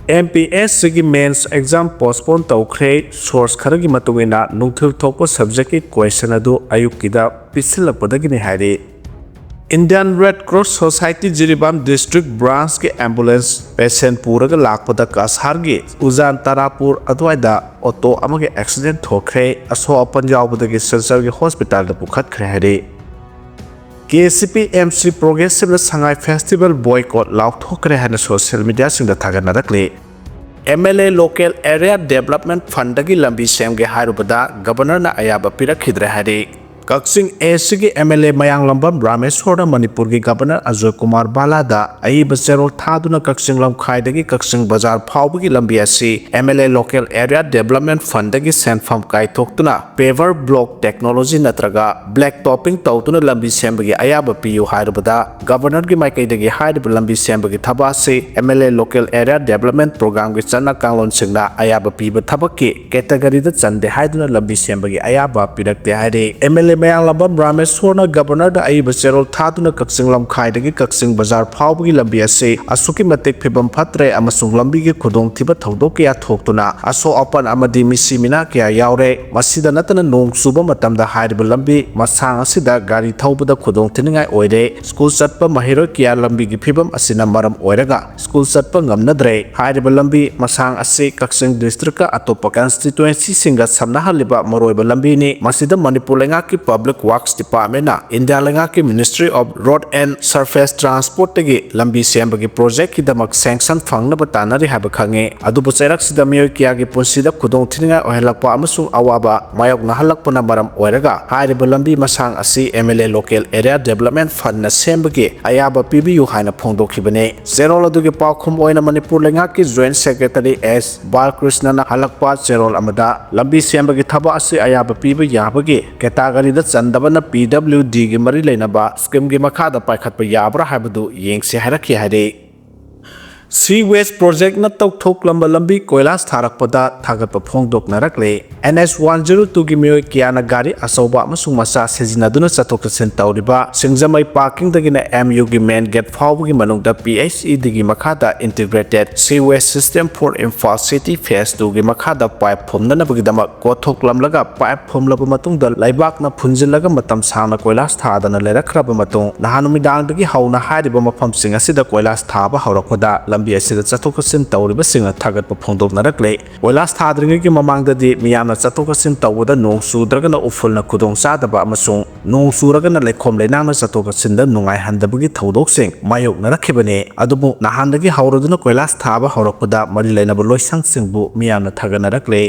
MPS की mains exam postpone तौखरे source खरगी मतुंगिना नुंगथुल थोपो सब्जेक्ट की क्वेश्चन अदु अयुक्किदा पिसिलपदगिनि हाइरे Indian Red Cross Society Jiribam district branch के एम्बुलेंस पेशेंट पूरग लाकपदा कासारगी उजान तारापुर अदवाइदा ऑटो अमगे एक्सीडेंट थोखरे असो अपन यावबदगी सरसरगी हॉस्पिटल दा पुखतखरे हाइरे KCP MC Progressive Sangai Fest Boycott लाउथोखरे हाइना सोशल मीडिया सिंग दा थागनरकले MLA Local Area Development Fund की लंबी सेमगे हाइरुबदा गवर्नर ना अयाबा पिरखिद्रे हाइरे कक्सिंग एसी की MLA मयांग लंबम रामेश्वर मणिपुर की गवर्नर अजय कुमार बालादा अयब चेरोल थादुना कक्सिंग लमखाइदगी कक्सिंग बाजार फाउबगी लंबी असी MLA Local Area Development Fund की सेंफम काइथोक्तुना पेवर ब्लॉक टेक्नोलॉजी नत्रगा ब्लैक टॉपिंग तौतुना लंबी सेमबगी अयाब पियु हाइरुबदा गवर्नर की माइकैदगी हाइरुब लंबी सेमबगी थबासे MLA Local Area Development Program की चन्ना कांगलोन सिंगना अयाब पीब थबकी कैटेगरी द चंदे हाइदुना लंबी सेमबगी अयाब पिरक्ते हाइरे MLA मयांग लंबम रामेश्वर गवर्नर द अयब चेरोल थादुना कक्सिंग लमखाइदगी कक्सिंग बाजार फाउबगी लंबी असे असुकी मतेक फिबम फत्रे अमसुंग लंबी की खुदोंग थिबा थौदोक कया थोक्तुना असो अपन अमदी मिसी मिना कया यावरे मसिदा नतना नोंग सुबा मतमदा हाइरिब लंबी मसांग असिदा गाड़ी थौबदा खुदोंग थिनिंगाय ओइरे स्कूल चटपा महिरो कया लंबी की फिबम असिना मरम ओइरगा स्कूल चटपा ngамनद्रे हाइरिब लंबी मसांग असे कक्सिंग डिस्ट्रिक्ट का अतोपा कंस्टिट्युएंसी सिंगा समनाहलिबा मरोइबा लंबी नि मसिदा मणिपुर लेंगा की Public Works Department na India lenga ki Ministry of Road and Surface Transport tegi lambi sembagi project ki damak sanction phangna batanari haba khange adubu chairak sida miyo kiya gi punsida khudong thininga ohelakpa amasung awaba mayok na halakpana maram oiraga hairiba lambi masang asi MLA Local Area Development Fund na sembagi ayaba PBU haina phongdokhibane zerol adugi paukhum oina Manipur lenga ki Joint Secretary S Balkrishna na halakpa zerol amada lambi sembagi thaba asi ayaba PBU yabagi category चंदबना PWD की मरी लेनबा scheme की मखादा पाइखत याब्रा हाइबदु येंगसे हाइरखि हाइरे सी waste project न तौथोकलंब लंबी कोयलास थारकपदा थागतप फोंदोकनरकले NS102 की मियोय कियाना गाड़ी असौबा अमसुंग मसा सेजिनादुना चथोक चसिन तौरिबा सिंगजमई पार्किंग दगिना MU की मेन गेट फाउबगी मनुंगदा PHE दिगी मखादा integrated sea waste system for Imphal city phase 2 की मखादा पाइप फोमननबगिदमक कोथोकलमलगा पाइप फोमलब मतुंगदा लाइबाकना फुंजिलगा मतम सांगना कोयलास थादना लेरखरब मतुंग नहानुमिदांगदगी हौना हारिबा मफमसिंग असिदा कोयलास थाबा हौरकपदा लंबी असिदा चथोक चसिन तौरिबा सिंग थागतप फोंदोकनरकले कोयलास थाद्रिंगे की ममांगददी मियामना चथोक चसिन तौबदा नोंग सुद्रगना उफुलना खुदोंग चादबा अमसुंग नोंग सुरगना लेखोम लेनांगना चथोक चसिनदा नुंगाय हंदबगी थौदोकसिंग मायोकनरखिबने अदुबु नहानदगी हौरदुना कोयलास थाबा हौरकपदा मरि लेनब लोइसंगसिंगबु मियामना थागनरकले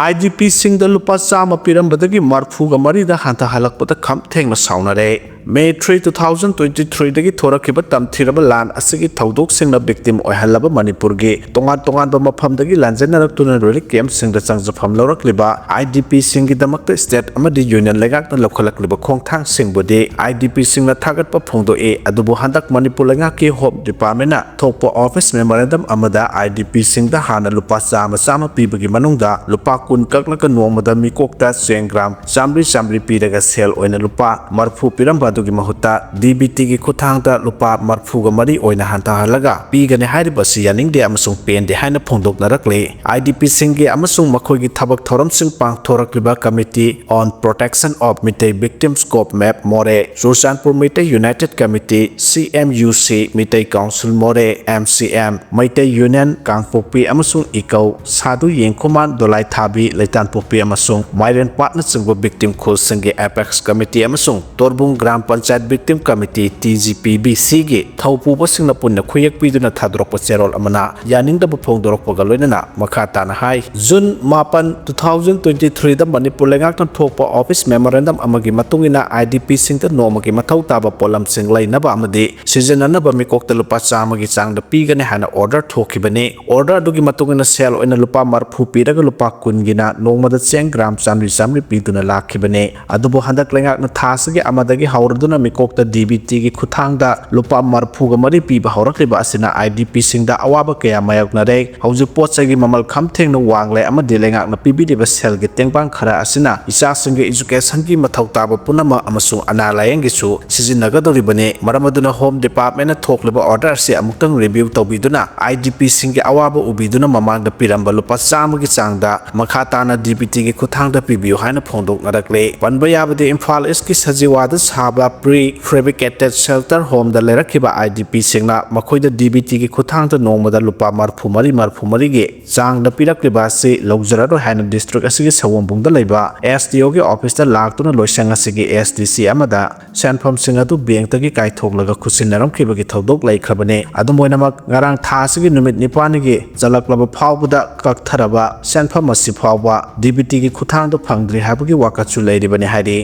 IDP सिंगदा लुपा चामा पिरंबदगी मरफुगा मरिदा हांथा हलकपदा खम थेंगना साउनरे May 3, 2023 dagi thorakiba tamthiraba lan asigi thaudok singna victim oihalaba Manipur gi tongan ba mafam dagi lanjanarak tuna relief camp singda changjafam lorakliba IDP singi damakta state amadi union legak na lokhalakliba khongthang singbodi IDP singna thagatpa phongdo e adubu handak Manipur lenga ki home department na thokpa office memorandum amada IDP singda hana lupa chama pibagi manungda lupa kun kakna ka nomada mikokta sengram samri piraga sel oina lupa marfu piramba की महुता DBT की खुथांगता लुपा मरफुगा मरी ओइना हांता हलगा पीगने हाइरिबसि यानिंगदे अमसुंग पेंदे हाइना फोंदोकनरकले IDP सिंगे अमसुंग मखोइगी थबक थोरम सिंग पांगथोरकलिबा committee on protection of Meitei victim scope map Moreh सुरचानपुर Meitei united committee CMUC Meitei council Moreh MCM Meitei union Kangpokpi अमसुंग इकौ सादु येंखुमान दोलाई थाबी लेतानपोपी अमसुंग माइरेन पार्टनर सिंगबो विक्टिम खोल सिंगे एपेक्स कमिटी अमसुंग Torbung Gram Panchayat victim committee TGPBC की थौपुब सिंगना पुन्ना खुयक पीदुना थादरोकप चेरोल अमना यानिंगदब फोंदोरकपगा लोइनना मखा ताना हाई जून 5, 2023 दा मणिपुर लेंगाकन थोकप ऑफिस मेमोरेंडम अमगी मतुंगिना IDP सिंगता नोमगी मथौ ताबा पोलम सिंग लैनबा अमदि सिजननबा मिकोकता लुपा चामगी चांगदा पीगने हाना ऑर्डर थोखिबने ऑर्डर दुगी मतुंगिना सेल ओइना लुपा मरफु पीरगा लुपा कुनगिना नोमदा चेंग ग्राम चामरी पीदुना लाखिबने अदुबो हंदक लेंगाकन थासगे अमदगी ꯍꯧꯔꯗꯨꯅ ꯃꯤꯀꯣꯛꯇ DBTꯒꯤ ꯈꯨꯠꯊꯥꯡꯗ ꯂꯨꯄꯥ 34 ꯄꯤꯕ ꯍꯧꯔꯛꯂꯤꯕ ꯑꯁꯤꯅ IDPꯁꯤꯡꯗ ꯑꯋꯥꯕ ꯀꯌꯥ ꯃꯥꯌꯣꯛꯅꯔꯦ ꯍꯧꯖꯤꯛ ꯄꯣꯠꯆꯩꯒꯤ ꯃꯃꯜ ꯈꯝꯊꯦꯡꯅ ꯋꯥꯡꯂꯦ ꯑꯃꯗꯤ ꯂꯩꯉꯥꯛꯅ ꯄꯤꯕꯤꯔꯤꯕ ꯁꯦꯜꯒꯤ ꯇꯦꯡꯕꯥꯡ ꯈꯔ ꯑꯁꯤꯅ ꯏꯆꯥꯁꯤꯡꯒꯤ ꯏꯖꯨꯀꯦꯁꯟꯒꯤ ꯃꯊꯧ ꯇꯥꯕ ꯄꯨꯝꯅꯃꯛ ꯑꯃꯁꯨꯡ ꯑꯅꯥ ꯂꯥꯌꯦꯡꯒꯤꯁꯨ ꯁꯤꯖꯤꯟꯅꯒꯗꯧꯔꯤꯕꯅꯤ ꯃꯔꯝ ꯑꯗꯨꯅ ꯍꯣꯝ ꯗꯤꯄꯥꯔꯠꯃꯦꯟꯠꯅ ꯊꯣꯛꯂꯤꯕ ꯑꯣꯔꯗꯔ ꯑꯁꯤ ꯑꯃꯨꯛꯇꯪ ꯔꯤꯚꯤꯌꯨ ꯇꯧꯕꯤꯗꯨꯅ IDPꯁꯤꯡꯒꯤ ꯑꯋꯥꯕ ꯎꯕꯤꯗꯨꯅ ꯃꯃꯥꯡꯗ ꯄꯤꯔꯝꯕ ꯂꯨꯄꯥ 100ꯒꯤ ꯆꯥꯡꯗ ꯃꯈꯥ ꯇꯥꯅ DBTꯒꯤ ꯈꯨꯠꯊꯥꯡꯗ ꯄꯤꯕꯤꯌꯨ ꯍꯥꯏꯅ ꯐꯣꯡꯗꯣꯛꯅꯔꯛꯂꯦ ꯄꯟꯕ ꯌꯥꯕꯗꯤ ꯏꯝꯐꯥꯜ ꯏꯁꯀꯤ ꯁꯖꯤꯋꯥꯗ ꯁꯥꯕ ꯄ꯭ꯔꯤ-ꯐꯦꯕ꯭ꯔꯤꯀꯦꯇꯦꯗ ꯁꯦꯜꯇꯔ ꯍꯣꯝꯗ ꯂꯩꯔꯛꯈꯤꯕ IDPꯁꯤꯡꯅ ꯃꯈꯣꯏꯗ DBTꯒꯤ ꯈꯨꯠꯊꯥꯡꯗ ꯅꯣꯡꯃꯗ ꯂꯨꯄꯥ 34-34ꯒꯤ ꯆꯥꯡꯗ ꯄꯤꯔꯛꯂꯤꯕ ꯑꯁꯤ ꯂꯧꯖꯔꯔꯣꯏ ꯍꯥꯏꯅ ꯗꯤꯁꯇ꯭ꯔꯤꯛ ꯑꯁꯤꯒꯤ ꯁꯑꯣꯝꯕꯨꯡꯗ ꯂꯩꯕ SDOꯒꯤ ꯑꯣꯐꯤꯁꯇ ꯂꯥꯛꯇꯨꯅ ꯂꯣꯏꯁꯪ ꯑꯁꯤꯒꯤ SDC ꯑꯃꯗ ꯁꯦꯟꯐꯝꯁꯤꯡ ꯑꯗꯨ ꯕꯦꯡꯛꯇꯒꯤ ꯀꯥꯏꯊꯣꯛꯂꯒ ꯈꯨꯠꯁꯤꯟꯅꯔꯝꯈꯤꯕꯒꯤ ꯊꯧꯗꯣꯛ ꯂꯩꯈ꯭ꯔꯕꯅꯤ ꯑꯗꯨꯝ ꯑꯣꯏꯅꯃꯛ ꯉꯔꯥꯡ ꯊꯥ ꯑꯁꯤꯒꯤ ꯅꯨꯃꯤꯠ 9ꯅꯤꯒꯤ ꯆꯜꯂꯛꯂꯕ ꯐꯥꯎꯕꯗ ꯀꯛꯊꯔꯕ ꯁꯦꯟꯐꯝ ꯑꯁꯤ ꯐꯥꯎꯕ DBTꯒꯤ ꯈꯨꯠꯊꯥꯡꯗ ꯐꯪꯗ꯭ꯔꯤ ꯍꯥꯏꯕꯒꯤ ꯋꯥꯀꯠꯁꯨ ꯂꯩꯔꯤꯕꯅꯤ ꯍꯥꯏꯔꯤ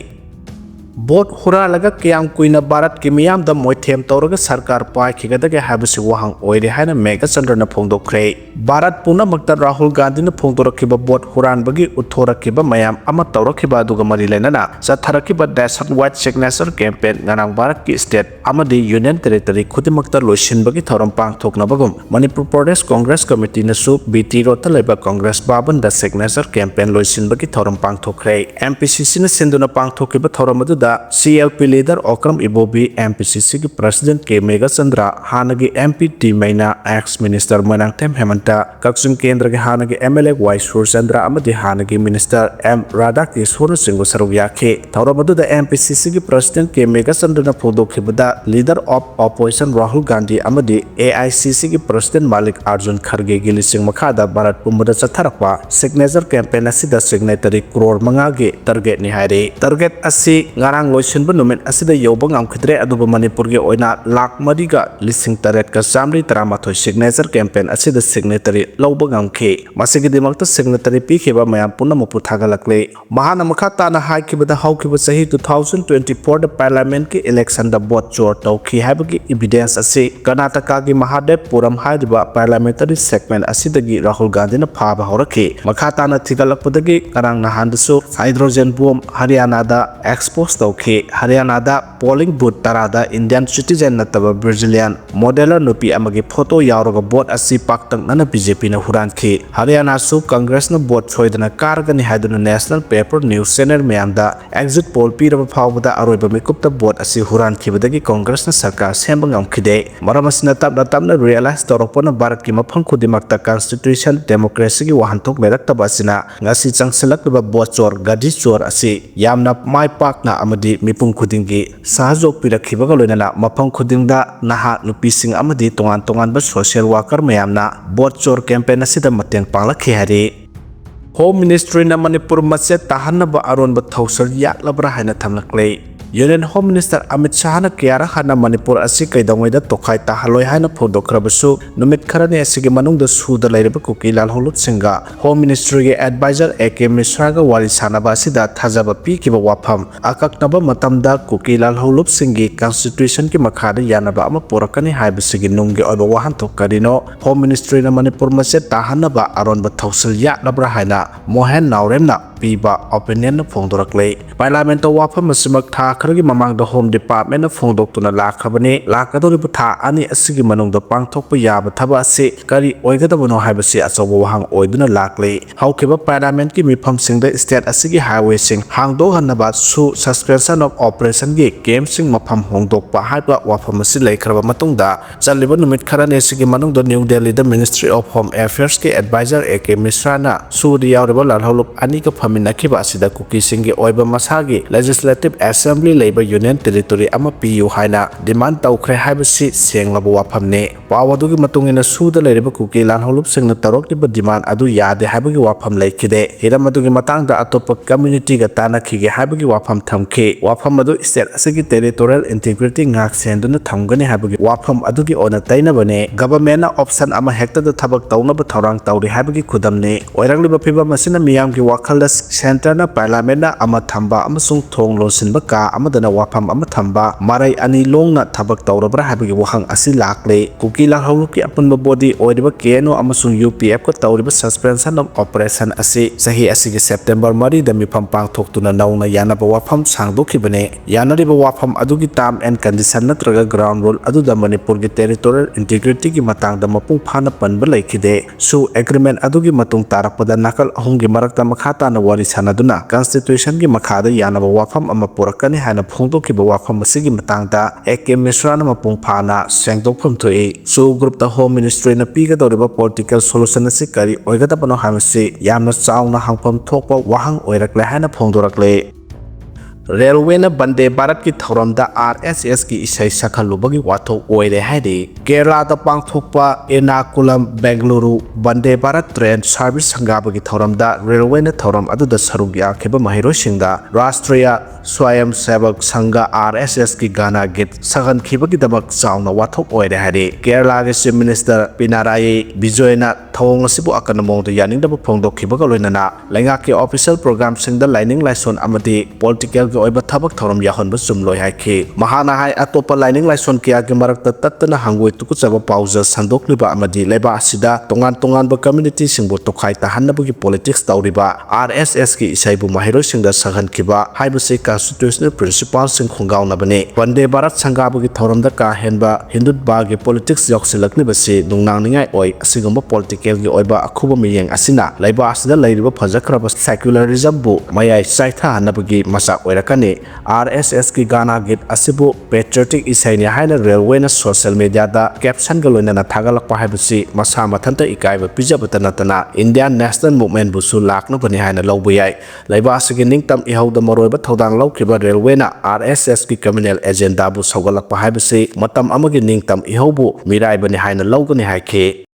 ꯚꯣꯠ ꯍꯨꯔꯥꯜꯂꯒ ꯀꯌꯥꯝ ꯀꯨꯏꯅ ꯚꯥꯔꯠꯀꯤ ꯃꯤꯌꯥꯝꯗ ꯃꯣꯏꯊꯦꯝ ꯇꯧꯔꯒ ꯁꯔꯀꯥꯔ ꯄꯥꯏꯈꯤꯒꯗꯒꯦ ꯍꯥꯏꯕꯁꯤ ꯋꯥꯍꯪ ꯑꯣꯏꯔꯦ ꯍꯥꯏꯅ ꯃꯦꯘꯆꯟꯗ꯭ꯔꯅ ꯐꯣꯡꯗꯣꯛꯈ꯭ꯔꯦ ꯚꯥꯔꯠ ꯄꯨꯝꯅꯃꯛꯇ ꯔꯥꯍꯨꯜ ꯒꯥꯟꯙꯤꯅ ꯐꯣꯡꯗꯣꯔꯛꯈꯤꯕ ꯚꯣꯠ ꯍꯨꯔꯥꯟꯕꯒꯤ ꯎꯠꯊꯣꯔꯛꯈꯤꯕ ꯃꯌꯥꯝ ꯑꯃ ꯇꯧꯔꯛꯈꯤꯕ ꯑꯗꯨꯒ ꯃꯔꯤ ꯂꯩꯅꯅ ꯆꯠꯊꯔꯛꯈꯤꯕ ꯅꯦꯁꯟ ꯋꯥꯏꯗ ꯁꯤꯒꯅꯦꯆꯔ ꯀꯦꯝꯄꯦꯟ ꯉꯔꯥꯡ ꯚꯥꯔꯠꯀꯤ ꯁ꯭ꯇꯦꯠ ꯑꯃꯗꯤ ꯌꯨꯅꯤꯌꯟ ꯇꯦꯔꯤꯇꯣꯔꯤ ꯈꯨꯗꯤꯡꯃꯛꯇ ꯂꯣꯏꯁꯤꯟꯕꯒꯤ ꯊꯧꯔꯝ ꯄꯥꯡꯊꯣꯛꯅꯕꯒꯨꯝ ꯃꯅꯤꯄꯨꯔ ꯄ꯭ꯔꯗꯦꯁ ꯀꯣꯡꯒ꯭ꯔꯦꯁ ꯀꯃꯤꯇꯤꯅꯁꯨ BT ꯔꯣꯗꯇ ꯂꯩꯕ ꯀꯣꯡꯒ꯭ꯔꯦꯁ ꯚꯕꯟꯗ ꯁꯤꯒꯅꯦꯆꯔ ꯀꯦꯝꯄꯦꯟ ꯂꯣꯏꯁꯤꯟꯕꯒꯤ ꯊꯧꯔꯝ ꯄꯥꯡꯊꯣꯛꯈ꯭ꯔꯦ MPCCꯅ ꯁꯤꯟꯗꯨꯅ ꯄꯥꯡꯊꯣꯛꯈꯤꯕ ꯊꯧꯔꯝ ꯑꯗꯨꯗ CLP leader Okram Ibobi MPCC की प्रेसिडेंट के मेघचंद्र हानगी MP T Meinya ex minister मनांगथेम हेमंत कक्सिंग केंद्र के हानगी MLA वाई सूरचंद्र अमदी हानगी मिनिस्टर M राधाकिशोर सिंह सरुक याखे थौरम अदुदा MPCC की प्रेसिडेंट के मेघचंद्र फोदोखिबदा leader of opposition Rahul Gandhi अमदी AICC की प्रेसिडेंट मालिक अर्जुन खरगे की लिसिंग मखादा भारत पुंबदा चथरकवा सिग्नेचर कैंपेन असिदा सिग्नेटरी करोड़ मंगागे टारगेट नि हाइरे टारगेट असि ngarang loisinba numit asida yobang amkhidre aduba manipur ge oina lakh mariga lising taret ka samri taramathoi signature campaign asida signatory lobang amkhe masigi dimakta signatory pikhiba mayam punna mupu thagalakle mahana makha tana haikibada haukiba sahi 2024 da parliament ki election da vote chor tawkhi habagi evidence ase karnataka gi mahadev puram haidiba parliamentary segment asidagi rahul gandhi na phaba horakhe makha tana thigalakpadagi karang nahandasu hydrogen bomb haryana da expose तौखे Haryana polling booth तरादा Indian citizen नतबा Brazilian मॉडलर नुपी अमगी photo यावरगा vote असि पाक्तंगना BJP न हुरानखी हरियाणा सु कांग्रेस न बोट छोइदना कारगनि हाइदुना नेशनल पेपर न्यूज चैनल मयामदा एग्जिट पोल पीरबा फावबदा अरोइबा मिकुप्ता बोट असि हुरानखिबदगी कांग्रेस न सरकार सेंबा ngamkhide मरमसिना तबना रियलाइज तौरपना भारत की मफम खुदिमक्ता कॉन्स्टिट्यूशन डेमोक्रेसी की वाहनथोक लेरक्तबा असिना ngasi changsilakba बोट चोर गदी चोर असि यामना माय पाकना अमदी मिपुम खुदिंगी सहजोग पिरखिबगा लोइनना मफम खुदिंगदा नहा नुपिसिंग अमदी तोंगान तोंगानबा सोशल वर्कर मयामना बोट चोर कैंपेन असिदा मतेंग पांगलखि हारि होम मिनिस्ट्री न मणिपुर मचे ताहनबा अरोनबा थौसर याक्लबरा हाइना थमलक्ले union home minister Amit Shah ने क्यारा हाना मणिपुर असि कैदोंगैदा तोखाय ताहलोय हाइना फोदोखरबसु नुमित खरने असिगे मनुंगदा सुदा लैरबा कुकी लालहोलुत सिंगा होम मिनिस्ट्री के एडवाइजर AK मिश्रा गा वारी सानाबा असिदा थाजाबा पीकिबा वाफम अककनबा मतमदा कुकी लालहोलुप सिंगी कॉन्स्टिट्यूशन की मखादा यानबा अमा पोरकनी हाइबसिगे नुंगे ओइबा वाहनथोक करिनो होम मिनिस्ट्री न मणिपुर मचे ताहनबा अरोनबा थौसल याक्लबरा हाइना मोहन नावरेमना पीबा ओपिनियन फोंदोरकले पार्लियामेंट वाफम मसिमक था खरगी ममांगदा होम डिपार्टमेंट फोंदोक्तुना लाखबने लाकदोरिबा था अनि असिगी मनोंगदा पांगथोकपा याबा थबा असे करी ओइगदबनो हाइबसे अचौबा वाहंग ओइदुना लाकले हौकेबा पार्लियामेंट की मिफम सिंगदा स्टेट असिगी हाईवे सिंग हांगदो हन्नबा सु सस्पेंशन ऑफ ऑपरेशन गे गेम सिंग मफम होंदोकपा हाइबा वाफम असि लैखरबा मतुंगदा चलिबा नुमित खरने असिगी मनोंगदा न्यू दिल्ली दा मिनिस्ट्री ऑफ होम अफेयर्स के एडवाइजर AK मिश्रा ना सुदी यावरबा लालहोलुप अनि का फमिनखिबा असिदा कुकी सिंगी ओइबा मसागी लेजिस्लेटिव असेंबली लेबा यूनियन टेरिटोरी अमा पियु हाइना डिमांड तौखरे हाइबसि सेंगलबा वाफमने पावदुगी मतुंगिना सुदा लेरिबा कुकी लालहोलुप सिंगना तरोक्तिबा डिमांड अदु यादे हाइबगी वाफम लैखिदे हिरम अदुगी मतंगदा अतोप कम्युनिटी गा तानाखिगे हाइबगी वाफम थमखे वाफम अदु स्टेट असिगी टेरिटोरियल इंटीग्रिटी ngak सेंदुना थमगने हाइबगी वाफम अदुगी ओना तैनबने गवर्नमेंट ऑप्शन अमा हेक्टदा थबक तौनबा थौरांग तौरि हाइबगी खुदमने ओइरंगलिबा फिबा मसिना मियामगी वाखलदा Center Parliament ama thamba amasung thong lonsinba ka amadana wafam ama thamba marai ani longna thabak tawrabra habagi wahang asi lakle kuki lahawluki apunba body oiriba KNO amasung UPF ko tawriba suspension of operation asi sahi asigi September mari da mifam pangthoktuna nauna yanaba wafam sangdokhibane yanariba wafam adugi term and condition natraga ground rule aduda Manipur gi territorial integrity gi matangda mapung phana panba laikhide su agreement adugi matung tarakpada nakal ahumgi marakta makhata na wari sanaduna constitution gi makhada yanaba wafam ama purakani hana phongdokhiba wafam asigi matangda ek misrana mapung phana sengdokpham thoi su group the home ministry na piga doriba political solution asi kari oigadabano hamsi yamna chauna hangpham thokpa wahang oirakle hana phongdorakle Railway na Bande Bharat ki thoramda RSS ki isai sakhalubagi wathok oire haidi Kerala da pangthokpa Ernakulam Bengaluru Bande Bharat train service sangabagi thoramda railway na thoram aduda sarug yakheba mahiro singda Rashtriya Swayam Sevak Sangha RSS ki Gana git sagan khibagi dabak chauna wathok oire haidi Kerala ge Chief Minister Pinarayi Vijayan thong asibu akanamong da yaning da phongdok khibaga loinana lainga ki official program singda lining laison amadi political oiba thabak thoram yahonba sumloi haikhi mahana hai atopa lining laison kya ge marakta tattana hangoi tukuchaba pauza sandokliba amadi leba asida tongan ba community singbo tokhai tahannabugi politics tawriba RSS ki isaibu mahiro singda sagan khiba haibase constitutional principle sing khungauna bane Vande Bharat sangabugi thoramda ka henba hindutba ge politics yoksilakni base nungnang ningai oi asigomba political ge oiba akhuba miyeng asina leba asida leiriba phajakraba secularism bu mayai saitha hanabugi masa oira kani RSS ki Gana git asibu patriotic isai ni haina railway na social media da caption galoina na thagalak pa haibasi masa mathanta ikaiba pijabata natana Indian National Movement bu su lakna bani haina lawbu yai laiba asigi ningtam ihauda maroiba thodang lawkriba railway na RSS ki communal agenda bu saugalak pa haibasi matam amagi ningtam ihaubu mirai bani haina lawgani haikhe